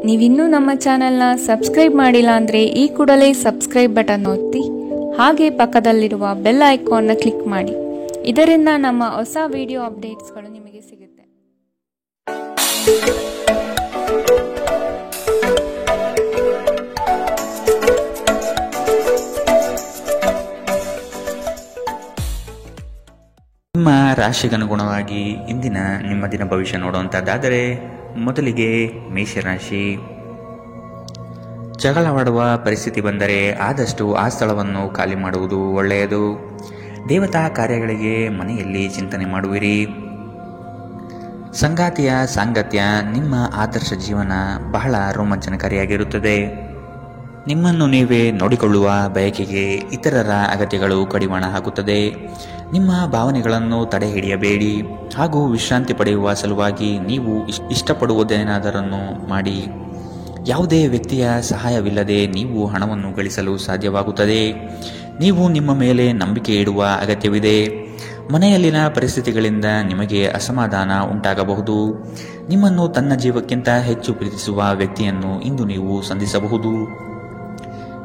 ನೀವಿನ್ನೂ ನಮ್ಮ ಚಾನೆಲ್ನ ಸಬ್ಸ್ಕ್ರೈಬ್ ಮಾಡಿಲ್ಲ ಅಂದರೆ ಈ ಕೂಡಲೇ ಸಬ್ಸ್ಕ್ರೈಬ್ ಬಟನ್ ಒತ್ತಿ ಹಾಗೆ ಪಕ್ಕದಲ್ಲಿರುವ ಬೆಲ್ ಐಕಾನ್ನ ಕ್ಲಿಕ್ ಮಾಡಿ. ಇದರಿಂದ ನಮ್ಮ ಹೊಸ ವಿಡಿಯೋ ಅಪ್ಡೇಟ್ಸ್ಗಳು ನಿಮಗೆ ಸಿಗುತ್ತೆ. ನಿಮ್ಮ ರಾಶಿಗನುಗುಣವಾಗಿ ಇಂದಿನ ನಿಮ್ಮ ದಿನ ಭವಿಷ್ಯ ನೋಡುವಂಥದ್ದಾದರೆ ಮೊದಲಿಗೆ ಮೇಷರಾಶಿ. ಜಗಳವಾಡುವ ಪರಿಸ್ಥಿತಿ ಬಂದರೆ ಆದಷ್ಟು ಆ ಸ್ಥಳವನ್ನು ಖಾಲಿ ಮಾಡುವುದು ಒಳ್ಳೆಯದು. ದೇವತಾ ಕಾರ್ಯಗಳಿಗೆ ಮನೆಯಲ್ಲಿ ಚಿಂತನೆ ಮಾಡುವಿರಿ. ಸಂಗಾತಿಯ ಸಾಂಗತ್ಯ ನಿಮ್ಮ ಆದರ್ಶ ಜೀವನ ಬಹಳ ರೋಮಾಂಚನಕಾರಿಯಾಗಿರುತ್ತದೆ. ನಿಮ್ಮನ್ನು ನೀವೇ ನೋಡಿಕೊಳ್ಳುವ ಬಯಕೆಗೆ ಇತರರ ಅಗತ್ಯಗಳು ಕಡಿವಾಣ ಹಾಕುತ್ತದೆ. ನಿಮ್ಮ ಭಾವನೆಗಳನ್ನು ತಡೆ ಹಿಡಿಯಬೇಡಿ ಹಾಗೂ ವಿಶ್ರಾಂತಿ ಪಡೆಯುವ ಸಲುವಾಗಿ ನೀವು ಇಷ್ಟಪಡುವುದೇನಾದರನ್ನು ಮಾಡಿ. ಯಾವುದೇ ವ್ಯಕ್ತಿಯ ಸಹಾಯವಿಲ್ಲದೆ ನೀವು ಹಣವನ್ನು ಗಳಿಸಲು ಸಾಧ್ಯವಾಗುತ್ತದೆ. ನೀವು ನಿಮ್ಮ ಮೇಲೆ ನಂಬಿಕೆ ಇಡುವ ಅಗತ್ಯವಿದೆ. ಮನೆಯಲ್ಲಿನ ಪರಿಸ್ಥಿತಿಗಳಿಂದ ನಿಮಗೆ ಅಸಮಾಧಾನ ಉಂಟಾಗಬಹುದು. ನಿಮ್ಮನ್ನು ತನ್ನ ಜೀವಕ್ಕಿಂತ ಹೆಚ್ಚು ಪ್ರೀತಿಸುವ ವ್ಯಕ್ತಿಯನ್ನು ಇಂದು ನೀವು ಸಂಧಿಸಬಹುದು.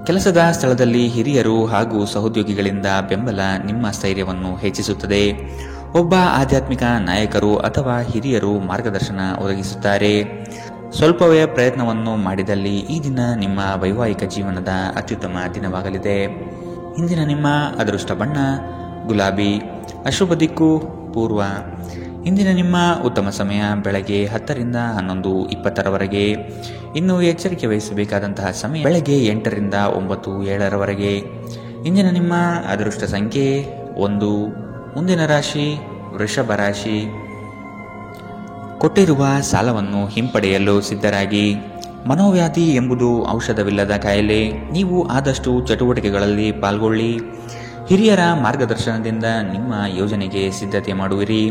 ಕೆಲಸದ ಸ್ಥಳದಲ್ಲಿ ಹಿರಿಯರು ಹಾಗೂ ಸಹೋದ್ಯೋಗಿಗಳಿಂದ ಬೆಂಬಲ ನಿಮ್ಮ ಸ್ಥೈರ್ಯವನ್ನು ಹೆಚ್ಚಿಸುತ್ತದೆ. ಒಬ್ಬ ಆಧ್ಯಾತ್ಮಿಕ ನಾಯಕರು ಅಥವಾ ಹಿರಿಯರು ಮಾರ್ಗದರ್ಶನ ಒದಗಿಸುತ್ತಾರೆ. ಸ್ವಲ್ಪವೇ ಪ್ರಯತ್ನವನ್ನು ಮಾಡಿದಲ್ಲಿ ಈ ದಿನ ನಿಮ್ಮ ವೈವಾಹಿಕ ಜೀವನದ ಅತ್ಯುತ್ತಮ ದಿನವಾಗಲಿದೆ. ಇಂದಿನ ನಿಮ್ಮ ಅದೃಷ್ಟ ಬಣ್ಣ ಗುಲಾಬಿ. ಅಶುಭ ದಿಕ್ಕು ಪೂರ್ವ. ಇಂದಿನ ನಿಮ್ಮ ಉತ್ತಮ ಸಮಯ ಬೆಳಗ್ಗೆ 10 ರಿಂದ 11:20ರವರೆಗೆ. ಇನ್ನು ಎಚ್ಚರಿಕೆ ವಹಿಸಬೇಕಾದಂತಹ ಸಮಯ ಬೆಳಗ್ಗೆ 8 ರಿಂದ 9, 7ರವರೆಗೆ. ಇಂದಿನ ನಿಮ್ಮ ಅದೃಷ್ಟ ಸಂಖ್ಯೆ 1. ಮುಂದಿನ ರಾಶಿ ವೃಷಭ ರಾಶಿ. ಕೊಟ್ಟಿರುವ ಸಾಲವನ್ನು ಹಿಂಪಡೆಯಲು ಸಿದ್ಧರಾಗಿ. ಮನೋವ್ಯಾಧಿ ಎಂಬುದು ಔಷಧವಿಲ್ಲದ ಕಾಯಿಲೆ. ನೀವು ಆದಷ್ಟು ಚಟುವಟಿಕೆಗಳಲ್ಲಿ ಪಾಲ್ಗೊಳ್ಳಿ. ಹಿರಿಯರ ಮಾರ್ಗದರ್ಶನದಿಂದ ನಿಮ್ಮ ಯೋಜನೆಗೆ ಸಿದ್ಧತೆ ಮಾಡುವಿರಿ.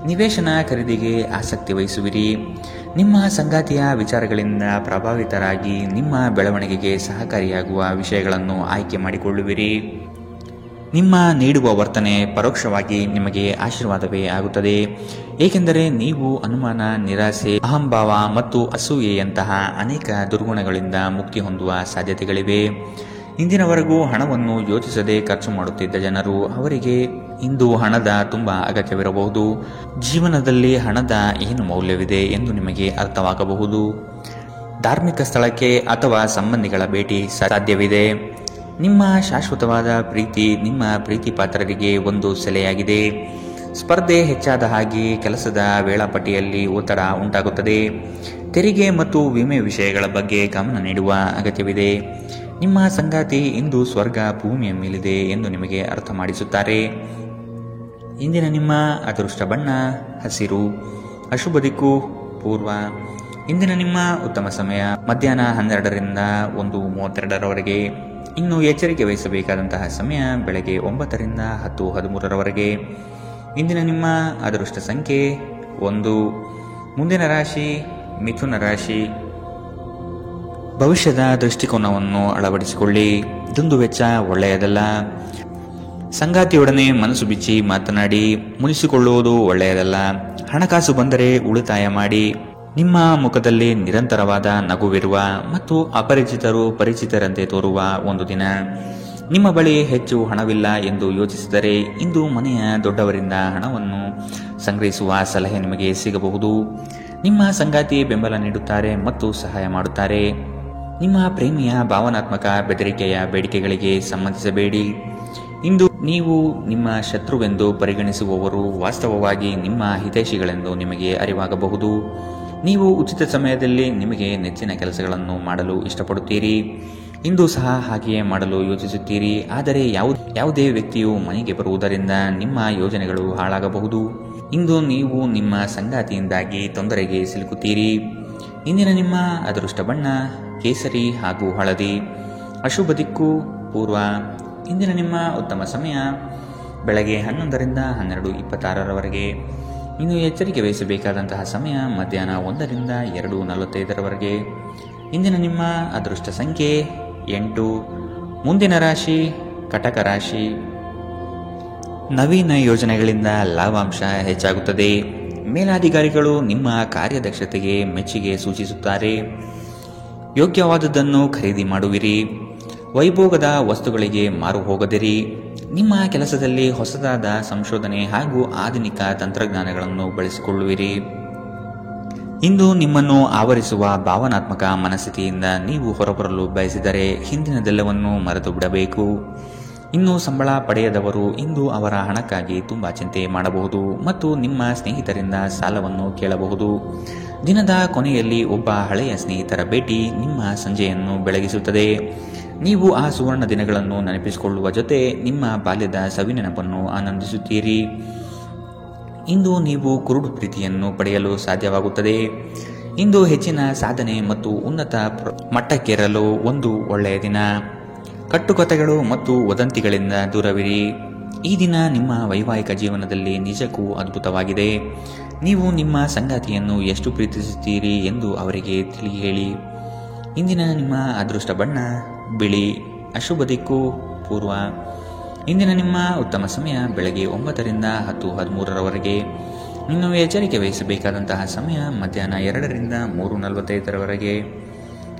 ನಿವೇಶನ ಖರೀದಿಗೆ ಆಸಕ್ತಿ ವಹಿಸುವಿರಿ. ನಿಮ್ಮ ಸಂಗಾತಿಯ ವಿಚಾರಗಳಿಂದ ಪ್ರಭಾವಿತರಾಗಿ ನಿಮ್ಮ ಬೆಳವಣಿಗೆಗೆ ಸಹಕಾರಿಯಾಗುವ ವಿಷಯಗಳನ್ನು ಆಯ್ಕೆ ಮಾಡಿಕೊಳ್ಳುವಿರಿ. ನಿಮ್ಮ ನೀಡುವ ವರ್ತನೆ ಪರೋಕ್ಷವಾಗಿ ನಿಮಗೆ ಆಶೀರ್ವಾದವೇ ಆಗುತ್ತದೆ. ಏಕೆಂದರೆ ನೀವು ಅನುಮಾನ, ನಿರಾಸೆ, ಅಹಂಭಾವ ಮತ್ತು ಅಸೂಯೆಯಂತಹ ಅನೇಕ ದುರ್ಗುಣಗಳಿಂದ ಮುಕ್ತಿ ಹೊಂದುವ ಸಾಧ್ಯತೆಗಳಿವೆ. ಇಂದಿನವರೆಗೂ ಹಣವನ್ನು ಯೋಚಿಸದೆ ಖರ್ಚು ಮಾಡುತ್ತಿದ್ದ ಜನರು ಅವರಿಗೆ ಇಂದು ಹಣದ ತುಂಬ ಅಗತ್ಯವಿರಬಹುದು. ಜೀವನದಲ್ಲಿ ಹಣದ ಏನು ಮೌಲ್ಯವಿದೆ ಎಂದು ನಿಮಗೆ ಅರ್ಥವಾಗಬಹುದು. ಧಾರ್ಮಿಕ ಸ್ಥಳಕ್ಕೆ ಅಥವಾ ಸಂಬಂಧಿಗಳ ಭೇಟಿ ಸಾಧ್ಯವಿದೆ. ನಿಮ್ಮ ಶಾಶ್ವತವಾದ ಪ್ರೀತಿ ನಿಮ್ಮ ಪ್ರೀತಿ ಪಾತ್ರರಿಗೆ ಒಂದು ಸೆಲೆಯಾಗಿದೆ. ಸ್ಪರ್ಧೆ ಹೆಚ್ಚಾದ ಹಾಗೆ ಕೆಲಸದ ವೇಳಾಪಟ್ಟಿಯಲ್ಲಿ ಒತ್ತಡ ಉಂಟಾಗುತ್ತದೆ. ತೆರಿಗೆ ಮತ್ತು ವಿಮೆ ವಿಷಯಗಳ ಬಗ್ಗೆ ಗಮನ ನೀಡುವ ಅಗತ್ಯವಿದೆ. ನಿಮ್ಮ ಸಂಗಾತಿ ಇಂದು ಸ್ವರ್ಗ ಭೂಮಿಯ ಮೇಲಿದೆ ಎಂದು ನಿಮಗೆ ಅರ್ಥ ಮಾಡಿಸುತ್ತಾರೆ. ಇಂದಿನ ನಿಮ್ಮ ಅದೃಷ್ಟ ಬಣ್ಣ ಹಸಿರು. ಅಶುಭ ದಿಕ್ಕು ಪೂರ್ವ. ಇಂದಿನ ನಿಮ್ಮ ಉತ್ತಮ ಸಮಯ ಮಧ್ಯಾಹ್ನ 12 ರಿಂದ 1:32ರವರೆಗೆ. ಇನ್ನು ಎಚ್ಚರಿಕೆ ವಹಿಸಬೇಕಾದಂತಹ ಸಮಯ ಬೆಳಗ್ಗೆ 9 ರಿಂದ 10:13ರವರೆಗೆ. ಇಂದಿನ ನಿಮ್ಮ ಅದೃಷ್ಟ ಸಂಖ್ಯೆ 1. ಮುಂದಿನ ರಾಶಿ ಮಿಥುನ ರಾಶಿ. ಭವಿಷ್ಯದ ದೃಷ್ಟಿಕೋನವನ್ನು ಅಳವಡಿಸಿಕೊಳ್ಳಿ. ದುಂದುವೆಚ್ಚ ಒಳ್ಳೆಯದಲ್ಲ. ಸಂಗಾತಿಯೊಡನೆ ಮನಸ್ಸು ಬಿಚ್ಚಿ ಮಾತನಾಡಿ. ಮುನಿಸಿಕೊಳ್ಳುವುದು ಒಳ್ಳೆಯದಲ್ಲ. ಹಣಕಾಸು ಬಂದರೆ ಉಳಿತಾಯ ಮಾಡಿ. ನಿಮ್ಮ ಮುಖದಲ್ಲಿ ನಿರಂತರವಾದ ನಗುವಿರುವ ಮತ್ತು ಅಪರಿಚಿತರು ಪರಿಚಿತರಂತೆ ತೋರುವ ಒಂದು ದಿನ. ನಿಮ್ಮ ಬಳಿ ಹೆಚ್ಚು ಹಣವಿಲ್ಲ ಎಂದು ಯೋಚಿಸಿದರೆ ಇಂದು ಮನೆಯ ದೊಡ್ಡವರಿಂದ ಹಣವನ್ನು ಸಂಗ್ರಹಿಸುವ ಸಲಹೆ ನಿಮಗೆ ಸಿಗಬಹುದು. ನಿಮ್ಮ ಸಂಗಾತಿ ಬೆಂಬಲ ನೀಡುತ್ತಾರೆ ಮತ್ತು ಸಹಾಯ ಮಾಡುತ್ತಾರೆ. ನಿಮ್ಮ ಪ್ರೇಮಿಯ ಭಾವನಾತ್ಮಕ ಬೆದರಿಕೆಯ ಬೇಡಿಕೆಗಳಿಗೆ ಸಂಬಂಧಿಸಬೇಡಿ. ಇಂದು ನೀವು ನಿಮ್ಮ ಶತ್ರುವೆಂದು ಪರಿಗಣಿಸುವವರು ವಾಸ್ತವವಾಗಿ ನಿಮ್ಮ ಹಿತೈಷಿಗಳೆಂದು ನಿಮಗೆ ಅರಿವಾಗಬಹುದು. ನೀವು ಉಚಿತ ಸಮಯದಲ್ಲಿ ನಿಮಗೆ ನೆಚ್ಚಿನ ಕೆಲಸಗಳನ್ನು ಮಾಡಲು ಇಷ್ಟಪಡುತ್ತೀರಿ. ಇಂದು ಸಹ ಹಾಗೆಯೇ ಮಾಡಲು ಯೋಚಿಸುತ್ತೀರಿ. ಆದರೆ ಯಾವುದೇ ವ್ಯಕ್ತಿಯು ಮನೆಗೆ ಬರುವುದರಿಂದ ನಿಮ್ಮ ಯೋಜನೆಗಳು ಹಾಳಾಗಬಹುದು. ಇಂದು ನೀವು ನಿಮ್ಮ ಸಂಗಾತಿಯಿಂದಾಗಿ ತೊಂದರೆಗೆ ಸಿಲುಕುತ್ತೀರಿ. ಇಂದಿನ ನಿಮ್ಮ ಅದೃಷ್ಟ ಬಣ್ಣ ಕೇಸರಿ ಹಾಗೂ ಹಳದಿ. ಅಶುಭ ದಿಕ್ಕು ಪೂರ್ವ. ಇಂದಿನ ನಿಮ್ಮ ಉತ್ತಮ ಸಮಯ ಬೆಳಗ್ಗೆ 11 ರಿಂದ 12:26ರವರೆಗೆ. ಇನ್ನು ಎಚ್ಚರಿಕೆ ವಹಿಸಬೇಕಾದಂತಹ ಸಮಯ ಮಧ್ಯಾಹ್ನ 1 ರಿಂದ 2:45ರವರೆಗೆ. ಇಂದಿನ ನಿಮ್ಮ ಅದೃಷ್ಟ ಸಂಖ್ಯೆ 8. ಮುಂದಿನ ರಾಶಿ ಕಟಕ ರಾಶಿ. ನವೀನ ಯೋಜನೆಗಳಿಂದ ಲಾಭಾಂಶ ಹೆಚ್ಚಾಗುತ್ತದೆ. ಮೇಲಾಧಿಕಾರಿಗಳು ನಿಮ್ಮ ಕಾರ್ಯದಕ್ಷತೆಗೆ ಮೆಚ್ಚುಗೆ ಸೂಚಿಸುತ್ತಾರೆ. ಯೋಗ್ಯವಾದದ್ದನ್ನು ಖರೀದಿ ಮಾಡುವಿರಿ. ವೈಭೋಗದ ವಸ್ತುಗಳಿಗೆ ಮಾರು ಹೋಗದಿರಿ. ನಿಮ್ಮ ಕೆಲಸದಲ್ಲಿ ಹೊಸದಾದ ಸಂಶೋಧನೆ ಹಾಗೂ ಆಧುನಿಕ ತಂತ್ರಜ್ಞಾನಗಳನ್ನು ಬಳಸಿಕೊಳ್ಳುವಿರಿ. ಇಂದು ನಿಮ್ಮನ್ನು ಆವರಿಸುವ ಭಾವನಾತ್ಮಕ ಮನಸ್ಥಿತಿಯಿಂದ ನೀವು ಹೊರಬರಲು ಬಯಸಿದರೆ ಹಿಂದಿನದೆಲ್ಲವನ್ನೂ ಮರೆತು ಬಿಡಬೇಕು. ಇನ್ನು ಸಂಬಳ ಪಡೆಯದವರು ಇಂದು ಅವರ ಹಣಕ್ಕಾಗಿ ತುಂಬಾ ಚಿಂತೆ ಮಾಡಬಹುದು ಮತ್ತು ನಿಮ್ಮ ಸ್ನೇಹಿತರಿಂದ ಸಾಲವನ್ನು ಕೇಳಬಹುದು. ದಿನದ ಕೊನೆಯಲ್ಲಿ ಒಬ್ಬ ಹಳೆಯ ಸ್ನೇಹಿತರ ಭೇಟಿ ನಿಮ್ಮ ಸಂಜೆಯನ್ನು ಬೆಳಗಿಸುತ್ತದೆ. ನೀವು ಆ ಸುವರ್ಣ ದಿನಗಳನ್ನು ನೆನಪಿಸಿಕೊಳ್ಳುವ ಜೊತೆ ನಿಮ್ಮ ಬಾಲ್ಯದ ಸವಿನೆನಪನ್ನು ಆನಂದಿಸುತ್ತೀರಿ. ಇಂದು ನೀವು ಕುರುಡು ಪ್ರೀತಿಯನ್ನು ಪಡೆಯಲು ಸಾಧ್ಯವಾಗುತ್ತದೆ. ಇಂದು ಹೆಚ್ಚಿನ ಸಾಧನೆ ಮತ್ತು ಉನ್ನತ ಮಟ್ಟಕ್ಕೇರಲು ಒಂದು ಒಳ್ಳೆಯ ದಿನ. ಕಟ್ಟುಕತೆಗಳು ಮತ್ತು ವದಂತಿಗಳಿಂದ ದೂರವಿರಿ. ಈ ದಿನ ನಿಮ್ಮ ವೈವಾಹಿಕ ಜೀವನದಲ್ಲಿ ನಿಜಕ್ಕೂ ಅದ್ಭುತವಾಗಿದೆ. ನೀವು ನಿಮ್ಮ ಸಂಗಾತಿಯನ್ನು ಎಷ್ಟು ಪ್ರೀತಿಸುತ್ತೀರಿ ಎಂದು ಅವರಿಗೆ ತಿಳಿ ಹೇಳಿ. ಇಂದಿನ ನಿಮ್ಮ ಅದೃಷ್ಟ ಬಣ್ಣ ಬಿಳಿ. ಅಶುಭ ದಿಕ್ಕು ಪೂರ್ವ. ಇಂದಿನ ನಿಮ್ಮ ಉತ್ತಮ ಸಮಯ ಬೆಳಗ್ಗೆ 9 ರಿಂದ 10:13 ಇನ್ನು ಎಚ್ಚರಿಕೆ ವಹಿಸಬೇಕಾದಂತಹ ಸಮಯ ಮಧ್ಯಾಹ್ನ 2 ರಿಂದ 3:45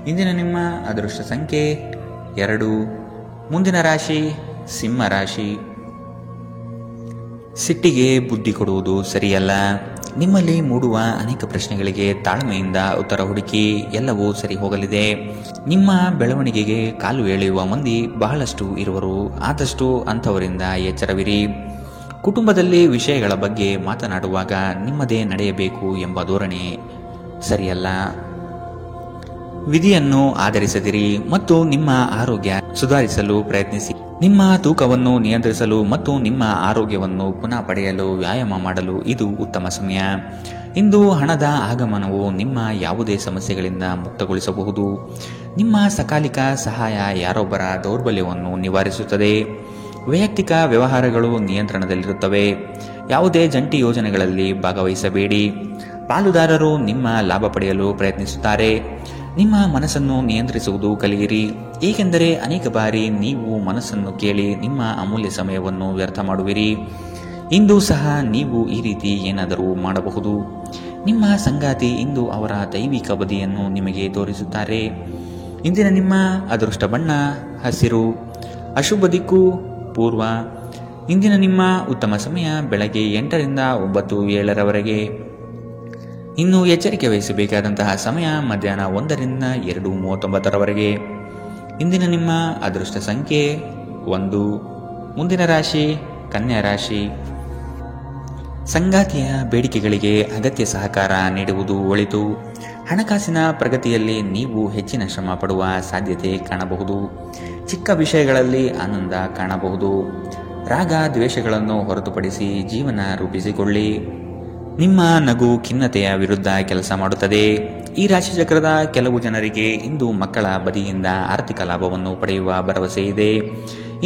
ಇಂದಿನ ನಿಮ್ಮ ಅದೃಷ್ಟ ಸಂಖ್ಯೆ 2. ಮುಂದಿನ ರಾಶಿ ಸಿಂಹ ರಾಶಿ. ಸಿಟ್ಟಿಗೆ ಬುದ್ಧಿ ಕೊಡುವುದು ಸರಿಯಲ್ಲ. ನಿಮ್ಮಲ್ಲಿ ಮೂಡುವ ಅನೇಕ ಪ್ರಶ್ನೆಗಳಿಗೆ ತಾಳ್ಮೆಯಿಂದ ಉತ್ತರ ಹುಡುಕಿ. ಎಲ್ಲವೂ ಸರಿ ಹೋಗಲಿದೆ. ನಿಮ್ಮ ಬೆಳವಣಿಗೆಗೆ ಕಾಲು ಎಳೆಯುವ ಮಂದಿ ಬಹಳಷ್ಟು ಇರುವರು. ಆದಷ್ಟು ಅಂಥವರಿಂದ ಎಚ್ಚರವಿರಿ. ಕುಟುಂಬದಲ್ಲಿ ವಿಷಯಗಳ ಬಗ್ಗೆ ಮಾತನಾಡುವಾಗ ನಿಮ್ಮದೇ ನಡೆಯಬೇಕು ಎಂಬ ಧೋರಣೆ ಸರಿಯಲ್ಲ. ವಿಧಿಯನ್ನು ಆಧರಿಸದಿರಿ ಮತ್ತು ನಿಮ್ಮ ಆರೋಗ್ಯ ಸುಧಾರಿಸಲು ಪ್ರಯತ್ನಿಸಿ. ನಿಮ್ಮ ತೂಕವನ್ನು ನಿಯಂತ್ರಿಸಲು ಮತ್ತು ನಿಮ್ಮ ಆರೋಗ್ಯವನ್ನು ಪುನಃ ಪಡೆಯಲು ವ್ಯಾಯಾಮ ಮಾಡಲು ಇದು ಉತ್ತಮ ಸಮಯ. ಇಂದು ಹಣದ ಆಗಮನವು ನಿಮ್ಮ ಯಾವುದೇ ಸಮಸ್ಯೆಗಳಿಂದ ಮುಕ್ತಗೊಳಿಸಬಹುದು. ನಿಮ್ಮ ಸಕಾಲಿಕ ಸಹಾಯ ಯಾರೊಬ್ಬರ ದೌರ್ಬಲ್ಯವನ್ನು ನಿವಾರಿಸುತ್ತದೆ. ವೈಯಕ್ತಿಕ ವ್ಯವಹಾರಗಳು ನಿಯಂತ್ರಣದಲ್ಲಿರುತ್ತವೆ. ಯಾವುದೇ ಜಂಟಿ ಯೋಜನೆಗಳಲ್ಲಿ ಭಾಗವಹಿಸಬೇಡಿ. ಪಾಲುದಾರರು ನಿಮ್ಮ ಲಾಭ ಪಡೆಯಲು ಪ್ರಯತ್ನಿಸುತ್ತಾರೆ. ನಿಮ್ಮ ಮನಸ್ಸನ್ನು ನಿಯಂತ್ರಿಸುವುದು ಕಲಿಯಿರಿ. ಏಕೆಂದರೆ ಅನೇಕ ಬಾರಿ ನೀವು ಮನಸ್ಸನ್ನು ಕೇಳಿ ನಿಮ್ಮ ಅಮೂಲ್ಯ ಸಮಯವನ್ನು ವ್ಯರ್ಥ ಮಾಡುವಿರಿ. ಇಂದು ಸಹ ನೀವು ಈ ರೀತಿ ಏನಾದರೂ ಮಾಡಬಹುದು. ನಿಮ್ಮ ಸಂಗಾತಿ ಇಂದು ಅವರ ದೈವಿಕ ಬದಿಯನ್ನು ನಿಮಗೆ ತೋರಿಸುತ್ತಾರೆ. ಇಂದಿನ ನಿಮ್ಮ ಅದೃಷ್ಟ ಬಣ್ಣ ಹಸಿರು. ಅಶುಭ ದಿಕ್ಕು ಪೂರ್ವ. ಇಂದಿನ ನಿಮ್ಮ ಉತ್ತಮ ಸಮಯ ಬೆಳಗ್ಗೆ 8 ರಿಂದ 9:07 ಇನ್ನು ಎಚ್ಚರಿಕೆ ವಹಿಸಬೇಕಾದಂತಹ ಸಮಯ ಮಧ್ಯಾಹ್ನ 1 ರಿಂದ 2:39 ಇಂದಿನ ನಿಮ್ಮ ಅದೃಷ್ಟ ಸಂಖ್ಯೆ 1. ಮುಂದಿನ ರಾಶಿ ಕನ್ಯಾ ರಾಶಿ. ಸಂಗಾತಿಯ ಬೇಡಿಕೆಗಳಿಗೆ ಅಗತ್ಯ ಸಹಕಾರ ನೀಡುವುದು ಒಳಿತು. ಹಣಕಾಸಿನ ಪ್ರಗತಿಯಲ್ಲಿ ನೀವು ಹೆಚ್ಚಿನ ಶ್ರಮ ಪಡುವ ಸಾಧ್ಯತೆ ಕಾಣಬಹುದು. ಚಿಕ್ಕ ವಿಷಯಗಳಲ್ಲಿ ಆನಂದ ಕಾಣಬಹುದು. ರಾಗ ದ್ವೇಷಗಳನ್ನು ಹೊರತುಪಡಿಸಿ ಜೀವನ ರೂಪಿಸಿಕೊಳ್ಳಿ. ನಿಮ್ಮ ನಗು ಖಿನ್ನತೆಯ ವಿರುದ್ಧ ಕೆಲಸ ಮಾಡುತ್ತದೆ. ಈ ರಾಶಿಚಕ್ರದ ಕೆಲವು ಜನರಿಗೆ ಇಂದು ಮಕ್ಕಳ ಬದಿಯಿಂದ ಆರ್ಥಿಕ ಲಾಭವನ್ನು ಪಡೆಯುವ ಭರವಸೆ ಇದೆ.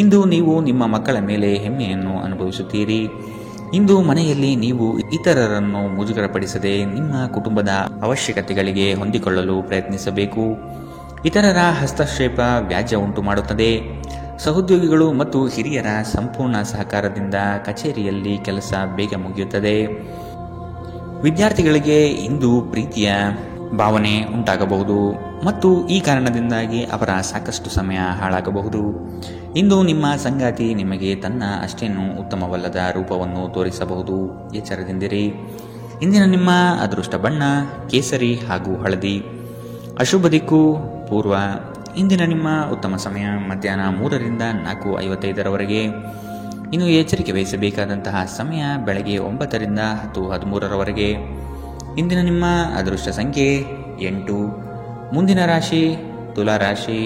ಇಂದು ನೀವು ನಿಮ್ಮ ಮಕ್ಕಳ ಮೇಲೆ ಹೆಮ್ಮೆಯನ್ನು ಅನುಭವಿಸುತ್ತೀರಿ. ಇಂದು ಮನೆಯಲ್ಲಿ ನೀವು ಇತರರನ್ನು ಮುಜುಗರಪಡಿಸದೆ ನಿಮ್ಮ ಕುಟುಂಬದ ಅವಶ್ಯಕತೆಗಳಿಗೆ ಹೊಂದಿಕೊಳ್ಳಲು ಪ್ರಯತ್ನಿಸಬೇಕು. ಇತರರ ಹಸ್ತಕ್ಷೇಪ ವ್ಯಾಜ್ಯ ಉಂಟು ಮಾಡುತ್ತದೆ. ಸಹೋದ್ಯೋಗಿಗಳು ಮತ್ತು ಹಿರಿಯರ ಸಂಪೂರ್ಣ ಸಹಕಾರದಿಂದ ಕಚೇರಿಯಲ್ಲಿ ಕೆಲಸ ಬೇಗ ಮುಗಿಯುತ್ತದೆ. ವಿದ್ಯಾರ್ಥಿಗಳಿಗೆ ಇಂದು ಪ್ರೀತಿಯ ಭಾವನೆ ಉಂಟಾಗಬಹುದು ಮತ್ತು ಈ ಕಾರಣದಿಂದಾಗಿ ಅವರ ಸಾಕಷ್ಟು ಸಮಯ ಹಾಳಾಗಬಹುದು. ಇಂದು ನಿಮ್ಮ ಸಂಗಾತಿ ನಿಮಗೆ ತನ್ನ ಅಷ್ಟೇನೂ ಉತ್ತಮವಲ್ಲದ ರೂಪವನ್ನು ತೋರಿಸಬಹುದು. ಎಚ್ಚರದಿಂದಿರಿ. ಇಂದಿನ ನಿಮ್ಮ ಅದೃಷ್ಟ ಬಣ್ಣ ಕೇಸರಿ ಹಾಗೂ ಹಳದಿ. ಅಶುಭ ದಿಕ್ಕು ಪೂರ್ವ. ಇಂದಿನ ನಿಮ್ಮ ಉತ್ತಮ ಸಮಯ ಮಧ್ಯಾಹ್ನ 3 ರಿಂದ 4:55 ಇನ್ನು ಎಚ್ಚರಿಕೆ ವಹಿಸಬೇಕಾದಂತಹ ಸಮಯ ಬೆಳಗ್ಗೆ 9 ರಿಂದ 10:13 ಇಂದಿನ ನಿಮ್ಮ ಅದೃಷ್ಟ ಸಂಖ್ಯೆ 8. ಮುಂದಿನ ರಾಶಿ ತುಲಾ ರಾಶಿ.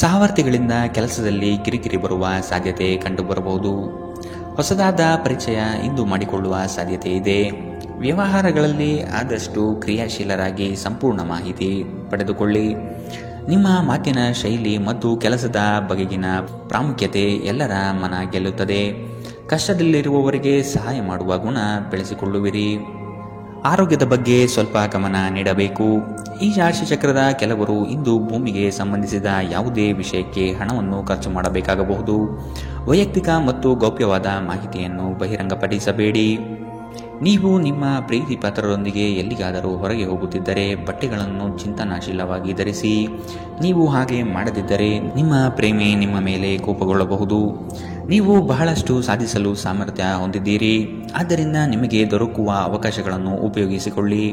ಸಹವರ್ತಿಗಳಿಂದ ಕೆಲಸದಲ್ಲಿ ಕಿರಿಕಿರಿ ಬರುವ ಸಾಧ್ಯತೆ ಕಂಡುಬರಬಹುದು. ಹೊಸದಾದ ಪರಿಚಯ ಇಂದು ಮಾಡಿಕೊಳ್ಳುವ ಸಾಧ್ಯತೆ ಇದೆ. ವ್ಯವಹಾರಗಳಲ್ಲಿ ಆದಷ್ಟು ಕ್ರಿಯಾಶೀಲರಾಗಿ ಸಂಪೂರ್ಣ ಮಾಹಿತಿ ಪಡೆದುಕೊಳ್ಳಿ. ನಿಮ್ಮ ಮಾತಿನ ಶೈಲಿ ಮತ್ತು ಕೆಲಸದ ಬಗೆಗಿನ ಪ್ರಾಮುಖ್ಯತೆ ಎಲ್ಲರ ಮನ ಗೆಲ್ಲುತ್ತದೆ. ಕಷ್ಟದಲ್ಲಿರುವವರಿಗೆ ಸಹಾಯ ಮಾಡುವ ಗುಣ ಬೆಳೆಸಿಕೊಳ್ಳುವಿರಿ. ಆರೋಗ್ಯದ ಬಗ್ಗೆ ಸ್ವಲ್ಪ ಗಮನ ನೀಡಬೇಕು. ಈ ರಾಶಿ ಚಕ್ರದ ಕೆಲವರು ಇಂದು ಭೂಮಿಗೆ ಸಂಬಂಧಿಸಿದ ಯಾವುದೇ ವಿಷಯಕ್ಕೆ ಹಣವನ್ನು ಖರ್ಚು ಮಾಡಬೇಕಾಗಬಹುದು. ವೈಯಕ್ತಿಕ ಮತ್ತು ಗೌಪ್ಯವಾದ ಮಾಹಿತಿಯನ್ನು ಬಹಿರಂಗಪಡಿಸಬೇಡಿ. ನೀವು ನಿಮ್ಮ ಪ್ರೀತಿ ಪಾತ್ರರೊಂದಿಗೆ ಎಲ್ಲಿಗಾದರೂ ಹೊರಗೆ ಹೋಗುತ್ತಿದ್ದರೆ ಬಟ್ಟೆಗಳನ್ನು ಚಿಂತನಾಶೀಲವಾಗಿ ಧರಿಸಿ. ನೀವು ಹಾಗೆ ಮಾಡದಿದ್ದರೆ ನಿಮ್ಮ ಪ್ರೇಮಿ ನಿಮ್ಮ ಮೇಲೆ ಕೋಪಗೊಳ್ಳಬಹುದು. ನೀವು ಬಹಳಷ್ಟು ಸಾಧಿಸಲು ಸಾಮರ್ಥ್ಯ ಹೊಂದಿದ್ದೀರಿ, ಆದ್ದರಿಂದ ನಿಮಗೆ ದೊರಕುವ ಅವಕಾಶಗಳನ್ನು ಉಪಯೋಗಿಸಿಕೊಳ್ಳಿ.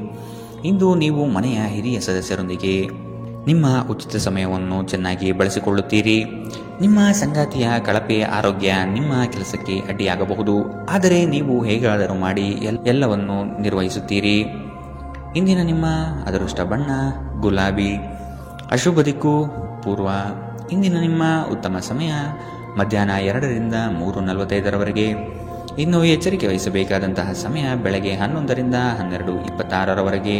ಇಂದು ನೀವು ಮನೆಯ ಹಿರಿಯ ಸದಸ್ಯರೊಂದಿಗೆ ನಿಮ್ಮ ಉಚಿತ ಸಮಯವನ್ನು ಚೆನ್ನಾಗಿ ಬಳಸಿಕೊಳ್ಳುತ್ತೀರಿ. ನಿಮ್ಮ ಸಂಗಾತಿಯ ಕಳಪೆ ಆರೋಗ್ಯ ನಿಮ್ಮ ಕೆಲಸಕ್ಕೆ ಅಡ್ಡಿಯಾಗಬಹುದು, ಆದರೆ ನೀವು ಹೇಗಾದರೂ ಮಾಡಿ ಎಲ್ಲವನ್ನು ನಿರ್ವಹಿಸುತ್ತೀರಿ. ಇಂದಿನ ನಿಮ್ಮ ಅದೃಷ್ಟ ಬಣ್ಣ ಗುಲಾಬಿ. ಅಶುಭ ದಿಕ್ಕು ಪೂರ್ವ. ಇಂದಿನ ನಿಮ್ಮ ಉತ್ತಮ ಸಮಯ ಮಧ್ಯಾಹ್ನ 2ರಿಂದ 3:45ರವರೆಗೆ. ಇನ್ನು ಎಚ್ಚರಿಕೆ ವಹಿಸಬೇಕಾದಂತಹ ಸಮಯ ಬೆಳಗ್ಗೆ 11ರಿಂದ 12:26ರವರೆಗೆ.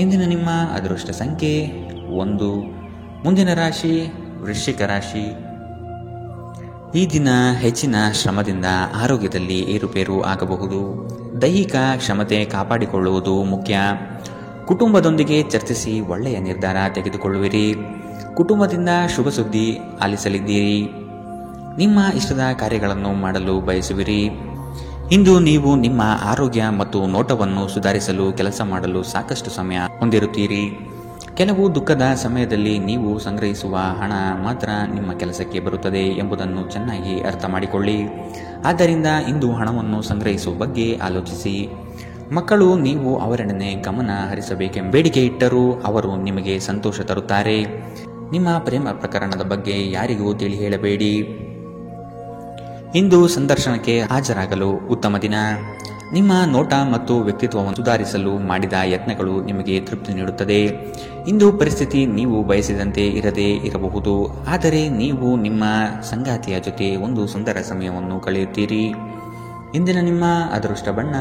ಇಂದಿನ ನಿಮ್ಮ ಅದೃಷ್ಟ ಸಂಖ್ಯೆ 1. ಮುಂದಿನ ರಾಶಿ ವೃಶ್ಚಿಕ ರಾಶಿ. ಈ ದಿನ ಹೆಚ್ಚಿನ ಶ್ರಮದಿಂದ ಆರೋಗ್ಯದಲ್ಲಿ ಏರುಪೇರು ಆಗಬಹುದು. ದೈಹಿಕ ಕ್ಷಮತೆ ಕಾಪಾಡಿಕೊಳ್ಳುವುದು ಮುಖ್ಯ. ಕುಟುಂಬದೊಂದಿಗೆ ಚರ್ಚಿಸಿ ಒಳ್ಳೆಯ ನಿರ್ಧಾರ ತೆಗೆದುಕೊಳ್ಳುವಿರಿ. ಕುಟುಂಬದಿಂದ ಶುಭ ಸುದ್ದಿ ಆಲಿಸಲಿದ್ದೀರಿ. ನಿಮ್ಮ ಇಷ್ಟದ ಕಾರ್ಯಗಳನ್ನು ಮಾಡಲು ಬಯಸುವಿರಿ. ಇಂದು ನೀವು ನಿಮ್ಮ ಆರೋಗ್ಯ ಮತ್ತು ನೋಟವನ್ನು ಸುಧಾರಿಸಲು ಕೆಲಸ ಮಾಡಲು ಸಾಕಷ್ಟು ಸಮಯ ಹೊಂದಿರುತ್ತೀರಿ. ಕೆಲವು ದುಃಖದ ಸಮಯದಲ್ಲಿ ನೀವು ಸಂಗ್ರಹಿಸುವ ಹಣ ಮಾತ್ರ ನಿಮ್ಮ ಕೆಲಸಕ್ಕೆ ಬರುತ್ತದೆ ಎಂಬುದನ್ನು ಚೆನ್ನಾಗಿ ಅರ್ಥ ಮಾಡಿಕೊಳ್ಳಿ. ಆದ್ದರಿಂದ ಇಂದು ಹಣವನ್ನು ಸಂಗ್ರಹಿಸುವ ಬಗ್ಗೆ ಆಲೋಚಿಸಿ. ಮಕ್ಕಳು ನೀವು ಅವರೆಡನೆ ಗಮನ ಹರಿಸಬೇಕೆಂಬ ಬೇಡಿಕೆ ಇಟ್ಟರೂ ಅವರು ನಿಮಗೆ ಸಂತೋಷ ತರುತ್ತಾರೆ. ನಿಮ್ಮ ಪ್ರೇಮ ಪ್ರಕರಣದ ಬಗ್ಗೆ ಯಾರಿಗೂ ತಿಳಿ ಹೇಳಬೇಡಿ. ಇಂದು ಸಂದರ್ಶನಕ್ಕೆ ಹಾಜರಾಗಲು ಉತ್ತಮ ದಿನ. ನಿಮ್ಮ ನೋಟ ಮತ್ತು ವ್ಯಕ್ತಿತ್ವವನ್ನು ಸುಧಾರಿಸಲು ಮಾಡಿದ ಯತ್ನಗಳು ನಿಮಗೆ ತೃಪ್ತಿ ನೀಡುತ್ತದೆ. ಇಂದು ಪರಿಸ್ಥಿತಿ ನೀವು ಬಯಸಿದಂತೆ ಇರದೇ ಇರಬಹುದು, ಆದರೆ ನೀವು ನಿಮ್ಮ ಸಂಗಾತಿಯ ಜೊತೆ ಒಂದು ಸುಂದರ ಸಮಯವನ್ನು ಕಳೆಯುತ್ತೀರಿ. ಇಂದಿನ ನಿಮ್ಮ ಅದೃಷ್ಟ ಬಣ್ಣ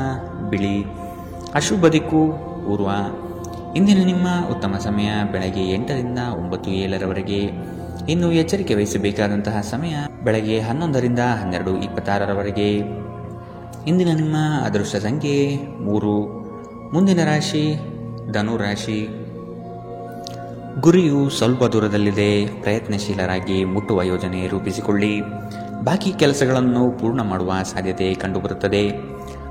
ಬಿಳಿ. ಅಶುಭ ದಿಕ್ಕು ಪೂರ್ವ. ಇಂದಿನ ನಿಮ್ಮ ಉತ್ತಮ ಸಮಯ ಬೆಳಗ್ಗೆ 8ರಿಂದ 9:07ರವರೆಗೆ. ಇನ್ನು ಎಚ್ಚರಿಕೆ ವಹಿಸಬೇಕಾದಂತಹ ಸಮಯ ಬೆಳಗ್ಗೆ 11ರಿಂದ 12:26ರವರೆಗೆ. ಇಂದಿನ ನಿಮ್ಮ ಅದೃಷ್ಟ ಸಂಖ್ಯೆ 3. ಮುಂದಿನ ರಾಶಿ ಧನು ರಾಶಿ. ಗುರಿಯು ಸ್ವಲ್ಪ ದೂರದಲ್ಲಿದೆ. ಪ್ರಯತ್ನಶೀಲರಾಗಿ ಮುಟ್ಟುವ ಯೋಜನೆ ರೂಪಿಸಿಕೊಳ್ಳಿ. ಬಾಕಿ ಕೆಲಸಗಳನ್ನು ಪೂರ್ಣ ಮಾಡುವ ಸಾಧ್ಯತೆ ಕಂಡುಬರುತ್ತದೆ.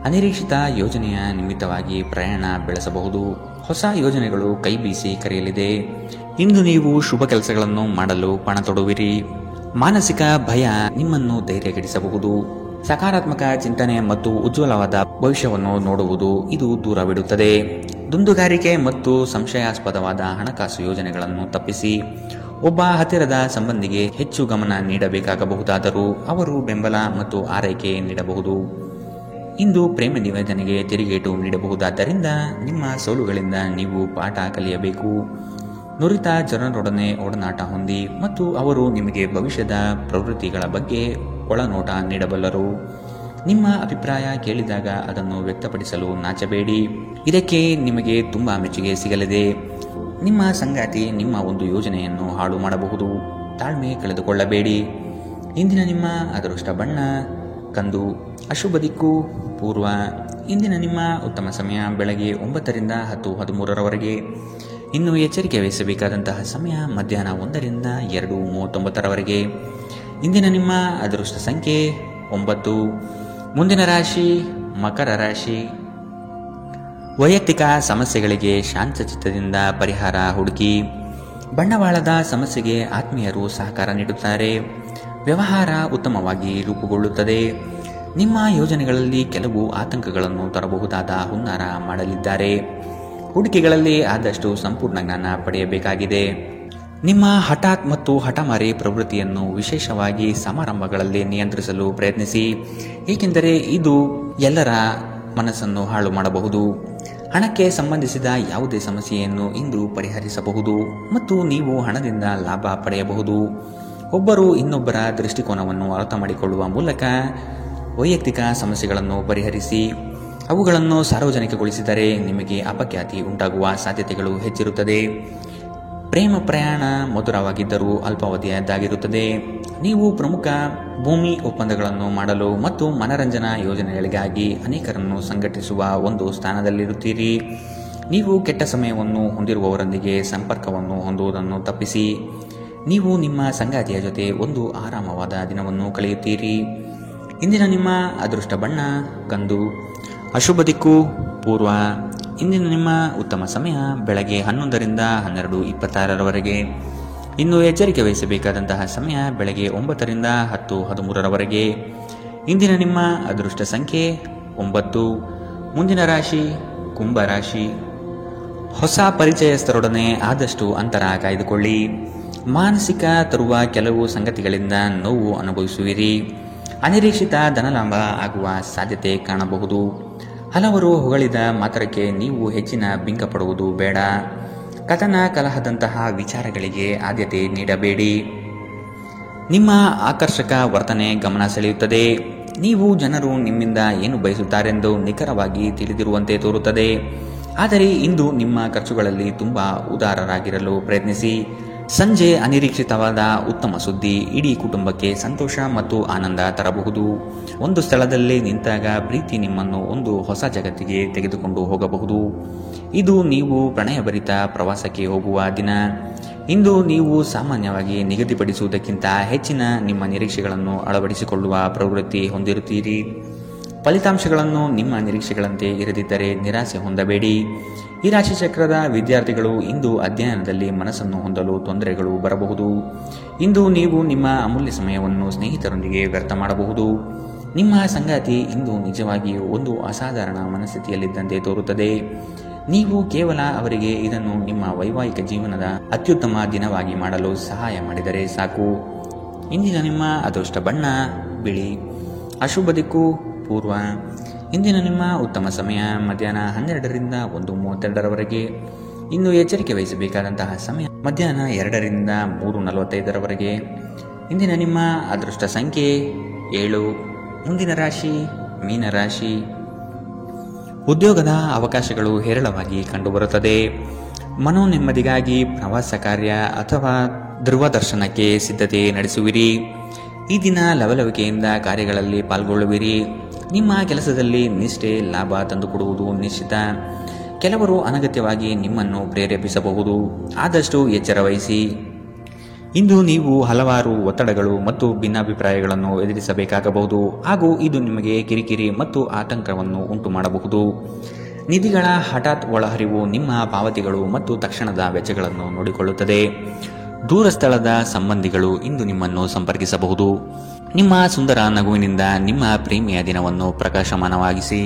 ಅನಿರೀಕ್ಷಿತ ಯೋಜನೆಯ ನಿಮಿತ್ತವಾಗಿ ಪ್ರಯಾಣ ಬೆಳೆಸಬಹುದು. ಹೊಸ ಯೋಜನೆಗಳು ಕೈ ಬೀಸಿ ಕರೆಯಲಿದೆ. ಇಂದು ನೀವು ಶುಭ ಕೆಲಸಗಳನ್ನು ಮಾಡಲು ಪಣ ತೊಡುವಿರಿ. ಮಾನಸಿಕ ಭಯ ನಿಮ್ಮನ್ನು ಧೈರ್ಯಗೆಡಿಸಬಹುದು. ಸಕಾರಾತ್ಮಕ ಚಿಂತನೆ ಮತ್ತು ಉಜ್ವಲವಾದ ಭವಿಷ್ಯವನ್ನು ನೋಡುವುದು ಇದು ದೂರವಿಡುತ್ತದೆ. ದುಂದುಗಾರಿಕೆ ಮತ್ತು ಸಂಶಯಾಸ್ಪದವಾದ ಹಣಕಾಸು ಯೋಜನೆಗಳನ್ನು ತಪ್ಪಿಸಿ. ಒಬ್ಬ ಹತ್ತಿರದ ಸಂಬಂಧಿಗೆ ಹೆಚ್ಚು ಗಮನ ನೀಡಬೇಕಾಗಬಹುದಾದರೂ ಅವರು ಬೆಂಬಲ ಮತ್ತು ಆರೈಕೆ ನೀಡಬಹುದು. ಇಂದು ಪ್ರೇಮ ನಿವೇದನೆಗೆ ತಿರುಗೇಟು ನೀಡಬಹುದಾದ್ದರಿಂದ ನಿಮ್ಮ ಸೋಲುಗಳಿಂದ ನೀವು ಪಾಠ ಕಲಿಯಬೇಕು. ನುರಿತ ಜನರೊಡನೆ ಒಡನಾಟ ಹೊಂದಿ ಮತ್ತು ಅವರು ನಿಮಗೆ ಭವಿಷ್ಯದ ಪ್ರವೃತ್ತಿಗಳ ಬಗ್ಗೆ ಒಳನೋಟ ನೀಡಬಲ್ಲರು. ನಿಮ್ಮ ಅಭಿಪ್ರಾಯ ಕೇಳಿದಾಗ ಅದನ್ನು ವ್ಯಕ್ತಪಡಿಸಲು ನಾಚಬೇಡಿ. ಇದಕ್ಕೆ ನಿಮಗೆ ತುಂಬಾ ಮೆಚ್ಚುಗೆ ಸಿಗಲಿದೆ. ನಿಮ್ಮ ಸಂಗಾತಿ ನಿಮ್ಮ ಒಂದು ಯೋಜನೆಯನ್ನು ಹಾಳು ಮಾಡಬಹುದು. ತಾಳ್ಮೆ ಕಳೆದುಕೊಳ್ಳಬೇಡಿ. ಇಂದಿನ ನಿಮ್ಮ ಅದೃಷ್ಟ ಬಣ್ಣ ಕಂದು. ಅಶುಭ ದಿಕ್ಕು ಪೂರ್ವ. ಇಂದಿನ ನಿಮ್ಮ ಉತ್ತಮ ಸಮಯ ಬೆಳಗ್ಗೆ 9ರಿಂದ 10:13ರವರೆಗೆ. ಇನ್ನು ಎಚ್ಚರಿಕೆ ವಹಿಸಬೇಕಾದಂತಹ ಸಮಯ ಮಧ್ಯಾಹ್ನ 1ರಿಂದ 2:39ರವರೆಗೆ. ಇಂದಿನ ನಿಮ್ಮ ಅದೃಷ್ಟ ಸಂಖ್ಯೆ 9. ಮುಂದಿನ ರಾಶಿ ಮಕರ ರಾಶಿ. ವೈಯಕ್ತಿಕ ಸಮಸ್ಯೆಗಳಿಗೆ ಶಾಂತಚಿತ್ತದಿಂದ ಪರಿಹಾರ ಹುಡುಕಿ. ಬಂಡವಾಳದ ಸಮಸ್ಯೆಗೆ ಆತ್ಮೀಯರು ಸಹಕಾರ ನೀಡುತ್ತಾರೆ. ವ್ಯವಹಾರ ಉತ್ತಮವಾಗಿ ರೂಪುಗೊಳ್ಳುತ್ತದೆ. ನಿಮ್ಮ ಯೋಜನೆಗಳಲ್ಲಿ ಕೆಲವು ಆತಂಕಗಳನ್ನು ತರಬಹುದಾದ ಹುನ್ನಾರ ಮಾಡಲಿದ್ದಾರೆ. ಹೂಡಿಕೆಗಳಲ್ಲಿ ಆದಷ್ಟು ಸಂಪೂರ್ಣ ಜ್ಞಾನ ಪಡೆಯಬೇಕಾಗಿದೆ. ನಿಮ್ಮ ಹಠಾತ್ ಮತ್ತು ಹಠಮಾರಿ ಪ್ರವೃತ್ತಿಯನ್ನು ವಿಶೇಷವಾಗಿ ಸಮಾರಂಭಗಳಲ್ಲಿ ನಿಯಂತ್ರಿಸಲು ಪ್ರಯತ್ನಿಸಿ, ಏಕೆಂದರೆ ಇದು ಎಲ್ಲರ ಮನಸ್ಸನ್ನು ಹಾಳು ಮಾಡಬಹುದು. ಹಣಕ್ಕೆ ಸಂಬಂಧಿಸಿದ ಯಾವುದೇ ಸಮಸ್ಯೆಯನ್ನು ಇಂದು ಪರಿಹರಿಸಬಹುದು ಮತ್ತು ನೀವು ಹಣದಿಂದ ಲಾಭ ಪಡೆಯಬಹುದು. ಒಬ್ಬರು ಇನ್ನೊಬ್ಬರ ದೃಷ್ಟಿಕೋನವನ್ನು ಅರ್ಥ ಮಾಡಿಕೊಳ್ಳುವ ಮೂಲಕ ವೈಯಕ್ತಿಕ ಸಮಸ್ಯೆಗಳನ್ನು ಪರಿಹರಿಸಿ. ಅವುಗಳನ್ನು ಸಾರ್ವಜನಿಕಗೊಳಿಸಿದರೆ ನಿಮಗೆ ಅಪಖ್ಯಾತಿ ಉಂಟಾಗುವ ಸಾಧ್ಯತೆಗಳು ಹೆಚ್ಚಿರುತ್ತದೆ. ಪ್ರೇಮ ಪ್ರಯಾಣ ಮಧುರವಾಗಿದ್ದರೂ ಅಲ್ಪಾವಧಿಯದ್ದಾಗಿರುತ್ತದೆ. ನೀವು ಪ್ರಮುಖ ಭೂಮಿ ಒಪ್ಪಂದಗಳನ್ನು ಮಾಡಲು ಮತ್ತು ಮನರಂಜನಾ ಯೋಜನೆಗಳಿಗಾಗಿ ಅನೇಕರನ್ನು ಸಂಘಟಿಸುವ ಒಂದು ಸ್ಥಾನದಲ್ಲಿರುತ್ತೀರಿ. ನೀವು ಕೆಟ್ಟ ಸಮಯವನ್ನು ಹೊಂದಿರುವವರೊಂದಿಗೆ ಸಂಪರ್ಕವನ್ನು ಹೊಂದುವುದನ್ನು ತಪ್ಪಿಸಿ. ನೀವು ನಿಮ್ಮ ಸಂಗಾತಿಯ ಜೊತೆ ಒಂದು ಆರಾಮವಾದ ದಿನವನ್ನು ಕಳೆಯುತ್ತೀರಿ. ಇಂದಿನ ನಿಮ್ಮ ಅದೃಷ್ಟ ಬಣ್ಣ ಕಂದು. ಅಶುಭ ದಿಕ್ಕು ಪೂರ್ವ. ಇಂದಿನ ನಿಮ್ಮ ಉತ್ತಮ ಸಮಯ ಬೆಳಗ್ಗೆ 11ರಿಂದ 12:26ರವರೆಗೆ. ಇನ್ನು ಎಚ್ಚರಿಕೆ ವಹಿಸಬೇಕಾದಂತಹ ಸಮಯ ಬೆಳಗ್ಗೆ 9ರಿಂದ 10:13ರವರೆಗೆ. ಇಂದಿನ ನಿಮ್ಮ ಅದೃಷ್ಟ ಸಂಖ್ಯೆ 9. ಮುಂದಿನ ರಾಶಿ ಕುಂಭ ರಾಶಿ. ಹೊಸ ಪರಿಚಯಸ್ಥರೊಡನೆ ಆದಷ್ಟು ಅಂತರ ಕಾಯ್ದುಕೊಳ್ಳಿ. ಮಾನಸಿಕ ತರುವ ಕೆಲವು ಸಂಗತಿಗಳಿಂದ ನೋವು ಅನುಭವಿಸುವಿರಿ. ಅನಿರೀಕ್ಷಿತ ಧನಲಾಭ ಆಗುವ ಸಾಧ್ಯತೆ ಕಾಣಬಹುದು. ಹಲವರು ಹೊಗಳಿದ ಮಾತ್ರಕ್ಕೆ ನೀವು ಹೆಚ್ಚಿನ ಬಿಂಕ ಪಡುವುದು ಬೇಡ. ಕಥನ ಕಲಹದಂತಹ ವಿಚಾರಗಳಿಗೆ ಆದ್ಯತೆ ನೀಡಬೇಡಿ. ನಿಮ್ಮ ಆಕರ್ಷಕ ವರ್ತನೆ ಗಮನ ಸೆಳೆಯುತ್ತದೆ. ನೀವು ಜನರು ನಿಮ್ಮಿಂದ ಏನು ಬಯಸುತ್ತಾರೆಂದು ನಿಖರವಾಗಿ ತಿಳಿದಿರುವಂತೆ ತೋರುತ್ತದೆ. ಆದರೆ ಇಂದು ನಿಮ್ಮ ಖರ್ಚುಗಳಲ್ಲಿ ತುಂಬಾ ಉದಾರರಾಗಿರಲು ಪ್ರಯತ್ನಿಸಿ. ಸಂಜೆ ಅನಿರೀಕ್ಷಿತವಾದ ಉತ್ತಮ ಸುದ್ದಿ ಇಡೀ ಕುಟುಂಬಕ್ಕೆ ಸಂತೋಷ ಮತ್ತು ಆನಂದ ತರಬಹುದು. ಒಂದು ಸ್ಥಳದಲ್ಲಿ ನಿಂತಾಗ ಪ್ರೀತಿ ನಿಮ್ಮನ್ನು ಒಂದು ಹೊಸ ಜಗತ್ತಿಗೆ ತೆಗೆದುಕೊಂಡು ಹೋಗಬಹುದು. ಇದು ನೀವು ಪ್ರಣಯಭರಿತ ಪ್ರವಾಸಕ್ಕೆ ಹೋಗುವ ದಿನ. ಇಂದು ನೀವು ಸಾಮಾನ್ಯವಾಗಿ ನಿಗದಿಪಡಿಸುವುದಕ್ಕಿಂತ ಹೆಚ್ಚಿನ ನಿಮ್ಮ ನಿರೀಕ್ಷೆಗಳನ್ನು ಅಳವಡಿಸಿಕೊಳ್ಳುವ ಪ್ರವೃತ್ತಿ ಹೊಂದಿರುತ್ತೀರಿ. ಫಲಿತಾಂಶಗಳನ್ನು ನಿಮ್ಮ ನಿರೀಕ್ಷೆಗಳಂತೆ ಇರದಿದ್ದರೆ ನಿರಾಸೆ ಹೊಂದಬೇಡಿ. ಈ ರಾಶಿ ಚಕ್ರದ ವಿದ್ಯಾರ್ಥಿಗಳು ಇಂದು ಅಧ್ಯಯನದಲ್ಲಿ ಮನಸ್ಸನ್ನು ಹೊಂದಲು ತೊಂದರೆಗಳು ಬರಬಹುದು. ಇಂದು ನೀವು ನಿಮ್ಮ ಅಮೂಲ್ಯ ಸಮಯವನ್ನು ಸ್ನೇಹಿತರೊಂದಿಗೆ ವ್ಯರ್ಥ ಮಾಡಬಹುದು. ನಿಮ್ಮ ಸಂಗಾತಿ ಇಂದು ನಿಜವಾಗಿಯೂ ಒಂದು ಅಸಾಧಾರಣ ಮನಸ್ಥಿತಿಯಲ್ಲಿದ್ದಂತೆ ತೋರುತ್ತದೆ. ನೀವು ಕೇವಲ ಅವರಿಗೆ ಇದನ್ನು ನಿಮ್ಮ ವೈವಾಹಿಕ ಜೀವನದ ಅತ್ಯುತ್ತಮ ದಿನವಾಗಿ ಮಾಡಲು ಸಹಾಯ ಮಾಡಿದರೆ ಸಾಕು. ಇಂದಿನ ನಿಮ್ಮ ಅದೃಷ್ಟ ಬಣ್ಣ ಬಿಳಿ. ಅಶುಭ ದಿಕ್ಕು ಪೂರ್ವ. ಇಂದಿನ ನಿಮ್ಮ ಉತ್ತಮ ಸಮಯ ಮಧ್ಯಾಹ್ನ 12ರಿಂದ 1:32ರವರೆಗೆ. ಇನ್ನು ಎಚ್ಚರಿಕೆ ವಹಿಸಬೇಕಾದಂತಹ ಸಮಯ ಮಧ್ಯಾಹ್ನ 2ರಿಂದ 3:45ರವರೆಗೆ. ಇಂದಿನ ನಿಮ್ಮ ಅದೃಷ್ಟ ಸಂಖ್ಯೆ 7. ಮುಂದಿನ ರಾಶಿ ಮೀನರಾಶಿ. ಉದ್ಯೋಗದ ಅವಕಾಶಗಳು ಹೇರಳವಾಗಿ ಕಂಡುಬರುತ್ತದೆ. ಮನೋನೆಮ್ಮದಿಗಾಗಿ ಪ್ರವಾಸ ಕಾರ್ಯ ಅಥವಾ ಧ್ರುವದರ್ಶನಕ್ಕೆ ಸಿದ್ಧತೆ ನಡೆಸುವಿರಿ. ಈ ದಿನ ಲವಲವಿಕೆಯಿಂದ ಕಾರ್ಯಗಳಲ್ಲಿ ಪಾಲ್ಗೊಳ್ಳುವಿರಿ. ನಿಮ್ಮ ಕೆಲಸದಲ್ಲಿ ನಿಷ್ಠೆ ಲಾಭ ತಂದುಕೊಡುವುದು ನಿಶ್ಚಿತ. ಕೆಲವರು ಅನಗತ್ಯವಾಗಿ ನಿಮ್ಮನ್ನು ಪ್ರೇರೇಪಿಸಬಹುದು. ಆದಷ್ಟು ಎಚ್ಚರ ವಹಿಸಿ. ಇಂದು ನೀವು ಹಲವಾರು ಒತ್ತಡಗಳು ಮತ್ತು ಭಿನ್ನಾಭಿಪ್ರಾಯಗಳನ್ನು ಎದುರಿಸಬೇಕಾಗಬಹುದು ಹಾಗೂ ಇದು ನಿಮಗೆ ಕಿರಿಕಿರಿ ಮತ್ತು ಆತಂಕವನ್ನು ಉಂಟು ಮಾಡಬಹುದು. ನಿಧಿಗಳ ಹಠಾತ್ ಒಳಹರಿವು ನಿಮ್ಮ ಪಾವತಿಗಳು ಮತ್ತು ತಕ್ಷಣದ ವೆಚ್ಚಗಳನ್ನು ನೋಡಿಕೊಳ್ಳುತ್ತದೆ. ದೂರ ಸ್ಥಳದ ಸಂಬಂಧಿಗಳು ಇಂದು ನಿಮ್ಮನ್ನು ಸಂಪರ್ಕಿಸಬಹುದು. ನಿಮ್ಮ ಸುಂದರ ನಗುವಿನಿಂದ ನಿಮ್ಮ ಪ್ರೇಮಿಯ ದಿನವನ್ನು ಪ್ರಕಾಶಮಾನವಾಗಿಸಿ.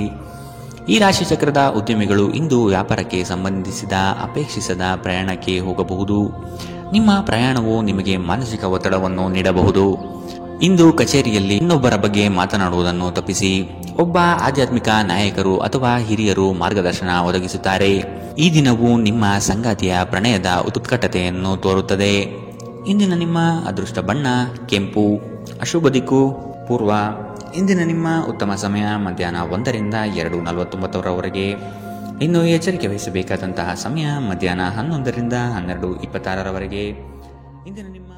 ಈ ರಾಶಿ ಚಕ್ರದ ಉದ್ಯಮಿಗಳು ಇಂದು ವ್ಯಾಪಾರಕ್ಕೆ ಸಂಬಂಧಿಸಿದ ಅಪೇಕ್ಷಿಸದ ಪ್ರಯಾಣಕ್ಕೆ ಹೋಗಬಹುದು. ನಿಮ್ಮ ಪ್ರಯಾಣವು ನಿಮಗೆ ಮಾನಸಿಕ ಒತ್ತಡವನ್ನು ನೀಡಬಹುದು. ಇಂದು ಕಚೇರಿಯಲ್ಲಿ ಇನ್ನೊಬ್ಬರ ಬಗ್ಗೆ ಮಾತನಾಡುವುದನ್ನು ತಪ್ಪಿಸಿ. ಒಬ್ಬ ಆಧ್ಯಾತ್ಮಿಕ ನಾಯಕರು ಅಥವಾ ಹಿರಿಯರು ಮಾರ್ಗದರ್ಶನ ಒದಗಿಸುತ್ತಾರೆ. ಈ ದಿನವು ನಿಮ್ಮ ಸಂಗಾತಿಯ ಪ್ರಣಯದ ಉತ್ಕಟತೆಯನ್ನು ತೋರುತ್ತದೆ. ಇಂದಿನ ನಿಮ್ಮ ಅದೃಷ್ಟ ಬಣ್ಣ ಕೆಂಪು. ಅಶುಭ ದಿಕ್ಕು ಪೂರ್ವ. ಇಂದಿನ ನಿಮ್ಮ ಉತ್ತಮ ಸಮಯ ಮಧ್ಯಾಹ್ನ 1ರಿಂದ 2:49ರವರೆಗೆ. ಇನ್ನು ಎಚ್ಚರಿಕೆ ವಹಿಸಬೇಕಾದಂತಹ ಸಮಯ ಮಧ್ಯಾಹ್ನ 11ರಿಂದ 12:26ರವರೆಗೆ. ಇಂದಿನ ನಿಮ್ಮ